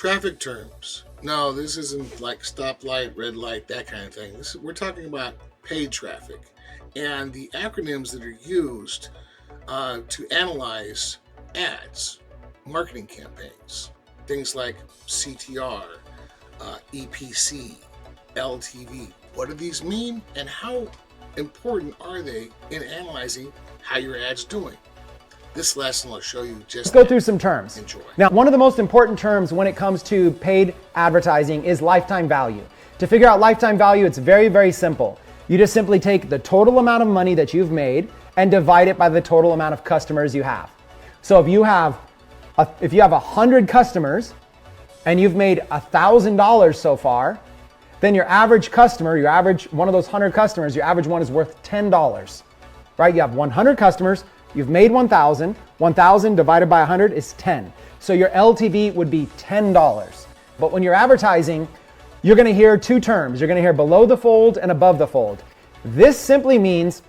Traffic terms. No, this isn't like stoplight, red light, that kind of thing. We're talking about paid traffic and the acronyms that are used to analyze ads, marketing campaigns, things like CTR, EPC, LTV. What do these mean, and how important are they in analyzing how your ad's doing? This lesson will show you just Let's go through some terms. Enjoy. Now, one of the most important terms when it comes to paid advertising is lifetime value. To figure out lifetime value, it's very, very simple. You just simply take the total amount of money that you've made and divide it by the total amount of customers you have. So if you have 100 customers and you've made $1,000 so far, then your average customer, one of those 100 customers, your average one is worth $10, right? You have 100 customers, you've made 1,000. 1,000 divided by 100 is 10. So your LTV would be $10. But when you're advertising, you're gonna hear two terms. You're gonna hear below the fold and above the fold. This simply means,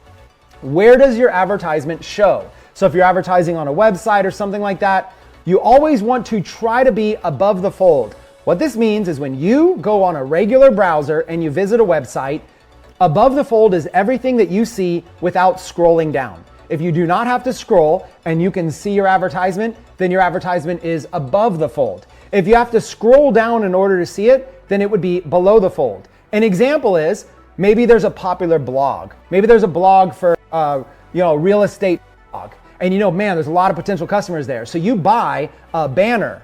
where does your advertisement show? So if you're advertising on a website or something like that, you always want to try to be above the fold. What this means is when you go on a regular browser and you visit a website, above the fold is everything that you see without scrolling down. If you do not have to scroll and you can see your advertisement, then your advertisement is above the fold. If you have to scroll down in order to see it, then it would be below the fold. An example is, maybe there's a popular blog. Maybe there's a blog for real estate blog. And man, there's a lot of potential customers there. So you buy a banner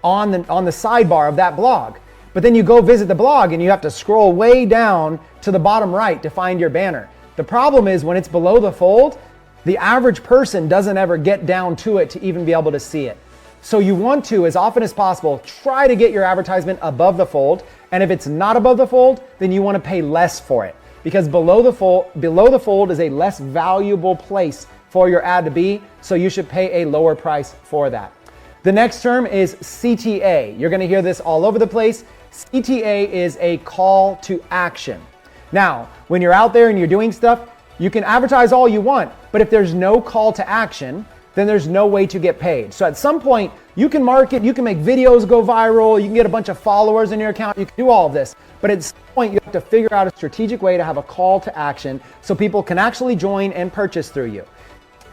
on the sidebar of that blog. But then you go visit the blog and you have to scroll way down to the bottom right to find your banner. The problem is when it's below the fold, the average person doesn't ever get down to it to even be able to see it. So you want to, as often as possible, try to get your advertisement above the fold. And if it's not above the fold, then you want to pay less for it, because below the fold is a less valuable place for your ad to be. So you should pay a lower price for that. The next term is CTA. You're going to hear this all over the place. CTA is a call to action. Now, when you're out there and you're doing stuff, you can advertise all you want, but if there's no call to action, then there's no way to get paid. So at some point, you can market, you can make videos go viral, you can get a bunch of followers in your account, you can do all of this. But at some point, you have to figure out a strategic way to have a call to action so people can actually join and purchase through you.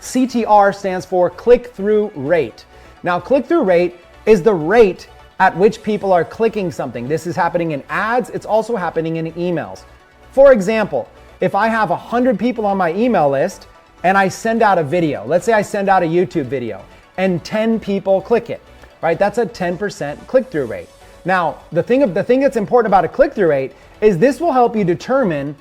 CTR stands for click-through rate. Now, click-through rate is the rate at which people are clicking something. This is happening in ads, it's also happening in emails. For example, if I have 100 people on my email list and I send out a video, let's say I send out a YouTube video and 10 people click it, right? That's a 10% click-through rate. Now, the thing that's important about a click-through rate is this will help you determine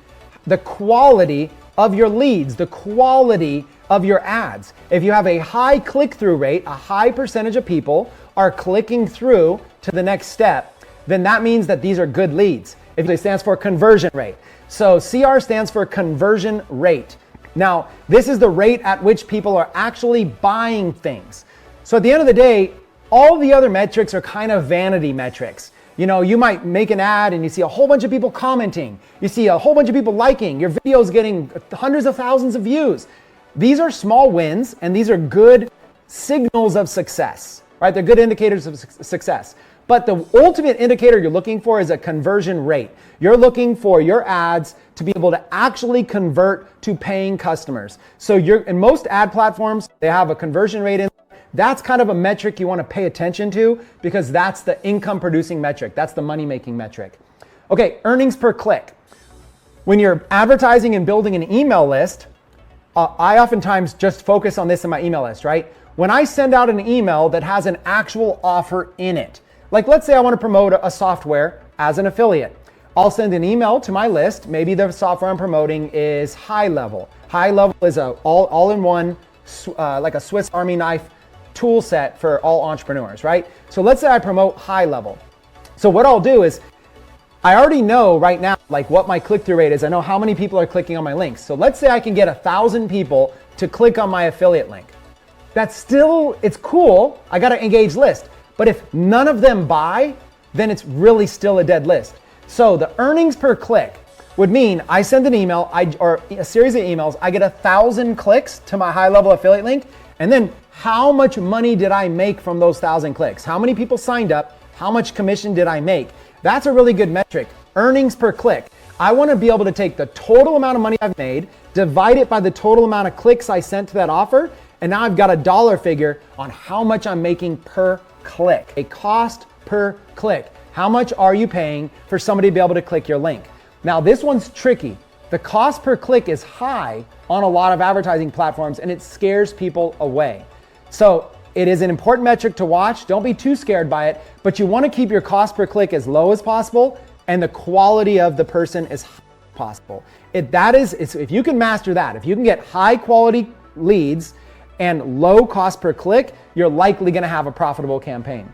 the quality of your leads, the quality of your ads. If you have a high click-through rate, a high percentage of people are clicking through to the next step, then that means that these are good leads. It stands for conversion rate. So CR stands for conversion rate. Now, this is the rate at which people are actually buying things. So at the end of the day, all the other metrics are kind of vanity metrics. You might make an ad and you see a whole bunch of people commenting. You see a whole bunch of people liking. Your video is getting hundreds of thousands of views. These are small wins and these are good signals of success, right? They're good indicators of success. But the ultimate indicator you're looking for is a conversion rate. You're looking for your ads to be able to actually convert to paying customers. So in most ad platforms, they have a conversion rate in. That's kind of a metric you want to pay attention to, because that's the income producing metric. That's the money making metric. Okay, earnings per click. When you're advertising and building an email list, I oftentimes just focus on this in my email list, right? When I send out an email that has an actual offer in it, like let's say I want to promote a software as an affiliate. I'll send an email to my list. Maybe the software I'm promoting is High Level. High Level is a all-in-one, like a Swiss Army knife tool set for all entrepreneurs, right? So let's say I promote High Level. So what I'll do is, I already know right now like what my click-through rate is. I know how many people are clicking on my links. So let's say I can get 1,000 people to click on my affiliate link. It's cool. I got to engage list. But if none of them buy, then it's really still a dead list. So the earnings per click would mean I send an email or a series of emails, I get 1,000 clicks to my High Level affiliate link, and then how much money did I make from those 1,000 clicks? How many people signed up? How much commission did I make? That's a really good metric. Earnings per click. I want to be able to take the total amount of money I've made, divide it by the total amount of clicks I sent to that offer, and now I've got a dollar figure on how much I'm making per click, a cost per click. How much are you paying for somebody to be able to click your link? Now this one's tricky. The cost per click is high on a lot of advertising platforms and it scares people away. So it is an important metric to watch. Don't be too scared by it, but you want to keep your cost per click as low as possible and the quality of the person as high as possible. If you can master that, if you can get high quality leads and low cost per click, you're likely going to have a profitable campaign.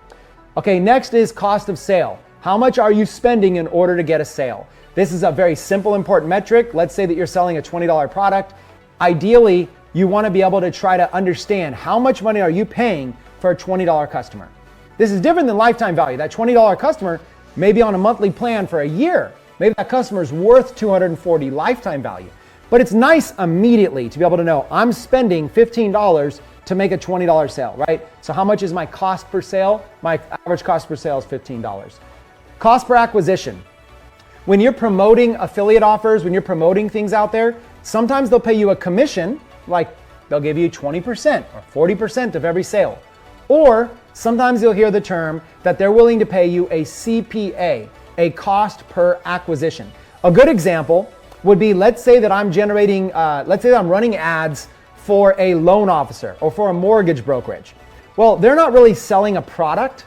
Okay, next is cost of sale. How much are you spending in order to get a sale? This is a very simple, important metric. Let's say that you're selling a $20 product. Ideally, you want to be able to try to understand how much money are you paying for a $20 customer. This is different than lifetime value. That $20 customer may be on a monthly plan for a year. Maybe that customer is worth $240 lifetime value. But it's nice immediately to be able to know I'm spending $15 to make a $20 sale, right? So how much is my cost per sale? My average cost per sale is $15. Cost per acquisition. When you're promoting affiliate offers, when you're promoting things out there, sometimes they'll pay you a commission, like they'll give you 20% or 40% of every sale. Or sometimes you'll hear the term that they're willing to pay you a CPA, a cost per acquisition. A good example would be, let's say that I'm running ads for a loan officer or for a mortgage brokerage. Well, they're not really selling a product.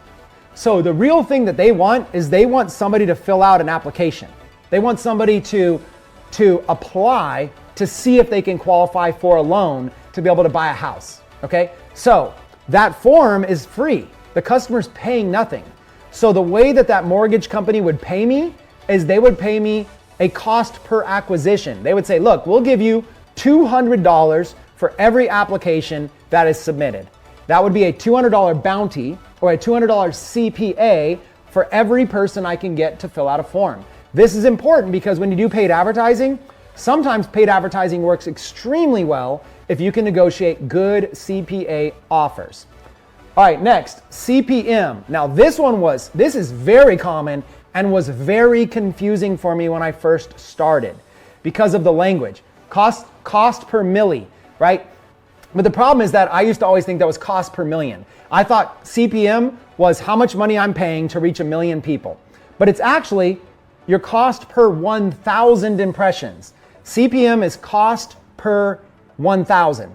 So the real thing that they want is they want somebody to fill out an application. They want somebody to apply to see if they can qualify for a loan to be able to buy a house, okay? So that form is free. The customer's paying nothing. So the way that mortgage company would pay me is they would pay me a cost per acquisition. They would say, look, we'll give you $200 for every application that is submitted. That would be a $200 bounty or a $200 CPA for every person I can get to fill out a form. This is important because when you do paid advertising, sometimes paid advertising works extremely well if you can negotiate good CPA offers. All right, next, CPM. Now this is very common and was very confusing for me when I first started because of the language. Cost per milli, right? But the problem is that I used to always think that was cost per million. I thought CPM was how much money I'm paying to reach 1 million people. But it's actually your cost per 1,000 impressions. CPM is cost per 1,000,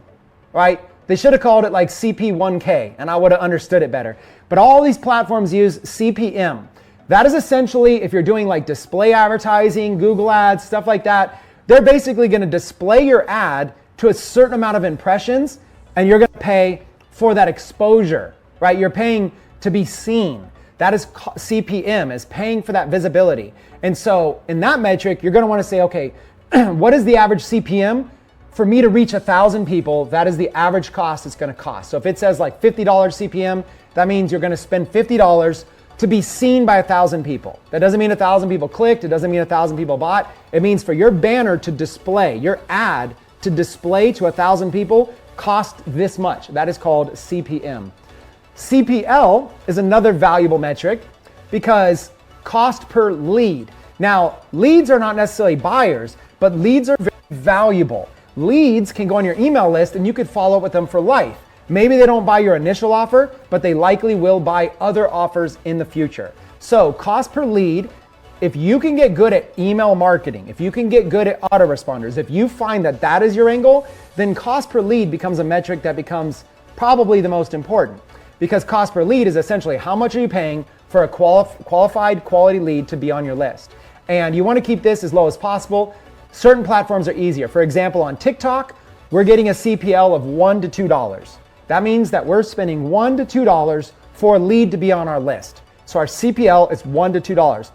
right? They should have called it like CP1K and I would have understood it better. But all these platforms use CPM. That is essentially, if you're doing like display advertising, Google ads, stuff like that, they're basically going to display your ad to a certain amount of impressions and you're going to pay for that exposure, right? You're paying to be seen. That is CPM, is paying for that visibility. And so in that metric, you're going to want to say, okay, what is the average CPM? For me to reach 1,000 people, that is the average cost it's going to cost. So if it says like $50 CPM, that means you're going to spend $50 to be seen by 1,000 people. That doesn't mean 1,000 people clicked. It doesn't mean 1,000 people bought. It means for your banner to display, your ad to display to 1,000 people cost this much. That is called CPM. CPL is another valuable metric because cost per lead. Now, leads are not necessarily buyers, but leads are very valuable. Leads can go on your email list and you could follow up with them for life. Maybe they don't buy your initial offer, but they likely will buy other offers in the future. So cost per lead, if you can get good at email marketing, if you can get good at autoresponders, if you find that that is your angle, then cost per lead becomes a metric that becomes probably the most important. Because cost per lead is essentially how much are you paying for a qualified quality lead to be on your list. And you want to keep this as low as possible. Certain platforms are easier. For example, on TikTok, we're getting a CPL of $1 to $2. That means that we're spending $1 to $2 for a lead to be on our list. So our CPL is $1 to $2.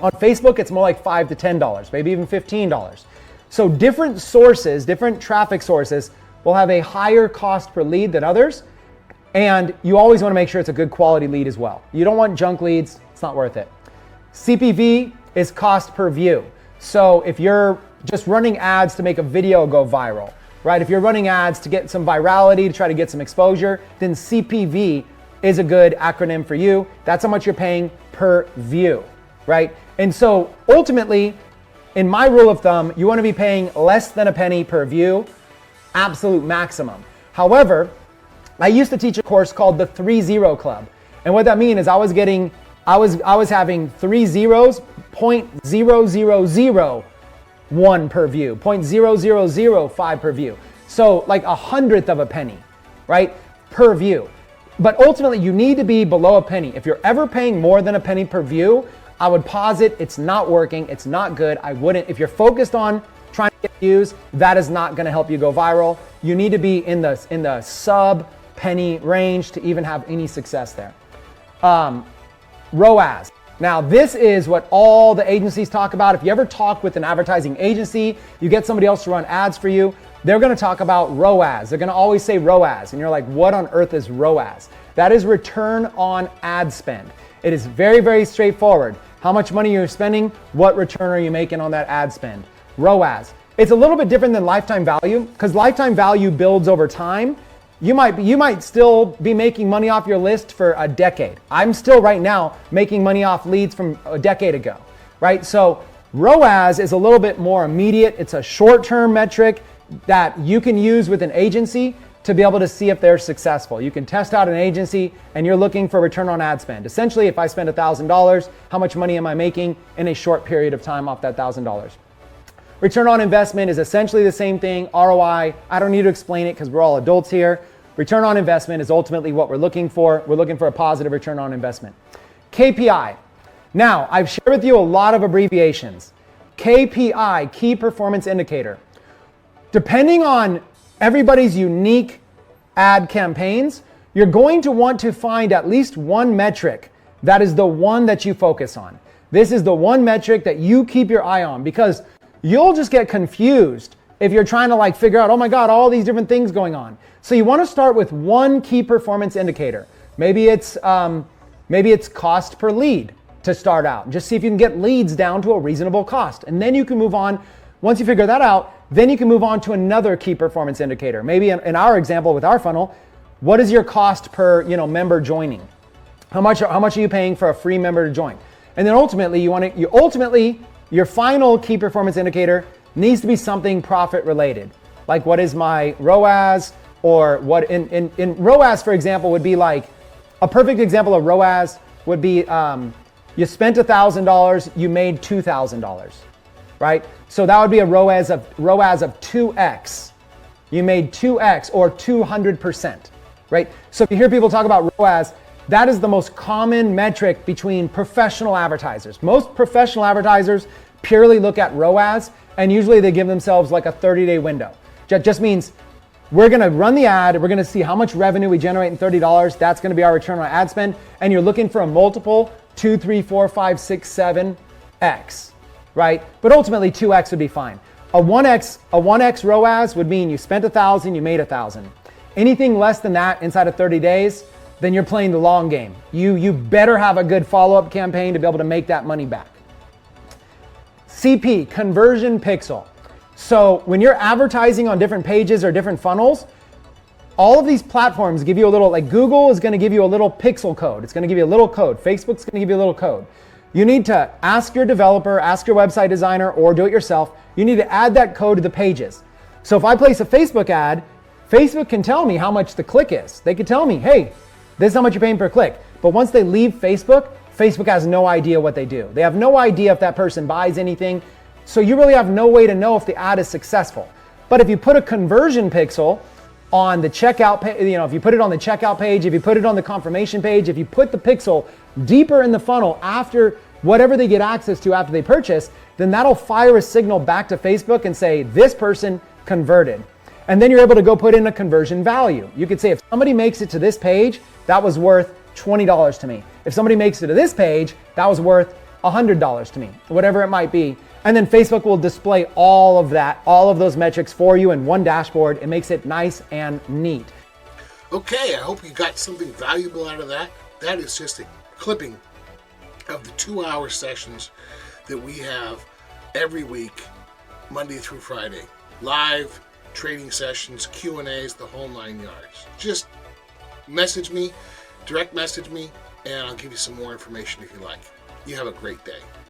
On Facebook, it's more like $5 to $10, maybe even $15. So different sources, different traffic sources will have a higher cost per lead than others. And you always want to make sure it's a good quality lead as well. You don't want junk leads, it's not worth it. CPV is cost per view. So if you're just running ads to make a video go viral, right? If you're running ads to get some virality, to try to get some exposure, then CPV is a good acronym for you. That's how much you're paying per view, right? And so ultimately, in my rule of thumb, you want to be paying less than a penny per view, absolute maximum. However, I used to teach a course called the 3-0 Club. And what that means is I was having 3 zeros, 0.0001 per view, 0.0005 per view. So like 1/100th of a penny, right? Per view. But ultimately you need to be below a penny. If you're ever paying more than a penny per view, I would posit it's not working, it's not good. I wouldn't, if you're focused on trying to get views, that is not gonna help you go viral. You need to be in the sub penny range to even have any success there. ROAS. Now this is what all the agencies talk about. If you ever talk with an advertising agency, you get somebody else to run ads for you, they're gonna talk about ROAS. They're gonna always say ROAS, and you're like, what on earth is ROAS? That is return on ad spend. It is very, very straightforward. How much money you're spending, what return are you making on that ad spend? ROAS. It's a little bit different than lifetime value, because lifetime value builds over time. You might still be making money off your list for a decade. I'm still right now making money off leads from a decade ago, right? So ROAS is a little bit more immediate. It's a short-term metric that you can use with an agency to be able to see if they're successful. You can test out an agency and you're looking for return on ad spend. Essentially, if I spend $1,000, how much money am I making in a short period of time off that $1,000? Return on investment is essentially the same thing. ROI, I don't need to explain it because we're all adults here. Return on investment is ultimately what we're looking for. We're looking for a positive return on investment. KPI. Now, I've shared with you a lot of abbreviations. KPI, key performance indicator. Depending on everybody's unique ad campaigns, you're going to want to find at least one metric that is the one that you focus on. This is the one metric that you keep your eye on, because you'll just get confused if you're trying to figure out, oh my God, all these different things going on. So you want to start with one key performance indicator. Maybe it's cost per lead to start out. Just see if you can get leads down to a reasonable cost. And then you can move on. Once you figure that out, then you can move on to another key performance indicator. Maybe in our example with our funnel, what is your cost per member joining? How much are you paying for a free member to join? And then ultimately, your final key performance indicator needs to be something profit related. Like, what is my ROAS? Or what in ROAS, for example, would be like, a perfect example of ROAS would be you spent $1,000, you made $2,000, right? So that would be a ROAS of 2x. You made 2x or 200%, right? So if you hear people talk about ROAS, that is the most common metric between professional advertisers. Most professional advertisers purely look at ROAS, and usually they give themselves like a 30-day window. That just means we're gonna run the ad, we're gonna see how much revenue we generate in $30, that's gonna be our return on ad spend, and you're looking for a multiple 2, 3, 4, 5, 6, 7x, right? But ultimately 2x would be fine. A 1x ROAS would mean you spent $1,000, you made $1,000. Anything less than that inside of 30 days, then you're playing the long game. You better have a good follow-up campaign to be able to make that money back. CP, conversion pixel. So when you're advertising on different pages or different funnels, all of these platforms give you a little, like Google is gonna give you a little pixel code. It's gonna give you a little code. Facebook's gonna give you a little code. You need to ask your developer, ask your website designer, or do it yourself. You need to add that code to the pages. So if I place a Facebook ad, Facebook can tell me how much the click is. They can tell me, hey, this is how much you're paying per click. But once they leave Facebook, Facebook has no idea what they do. They have no idea if that person buys anything. So you really have no way to know if the ad is successful. But if you put a conversion pixel on the checkout page, if you put it on the checkout page, if you put it on the confirmation page, if you put the pixel deeper in the funnel after whatever they get access to after they purchase, then that'll fire a signal back to Facebook and say, this person converted. And then you're able to go put in a conversion value. You could say, if somebody makes it to this page, that was worth $20 to me. If somebody makes it to this page, that was worth $100 to me, whatever it might be. And then Facebook will display all of that, all of those metrics for you in one dashboard. It makes it nice and neat. Okay, I hope you got something valuable out of that. That is just a clipping of the 2-hour sessions that we have every week, Monday through Friday. Live trading sessions, Q&As, the whole 9 yards. Just message me, direct message me and I'll give you some more information if you like. You have a great day.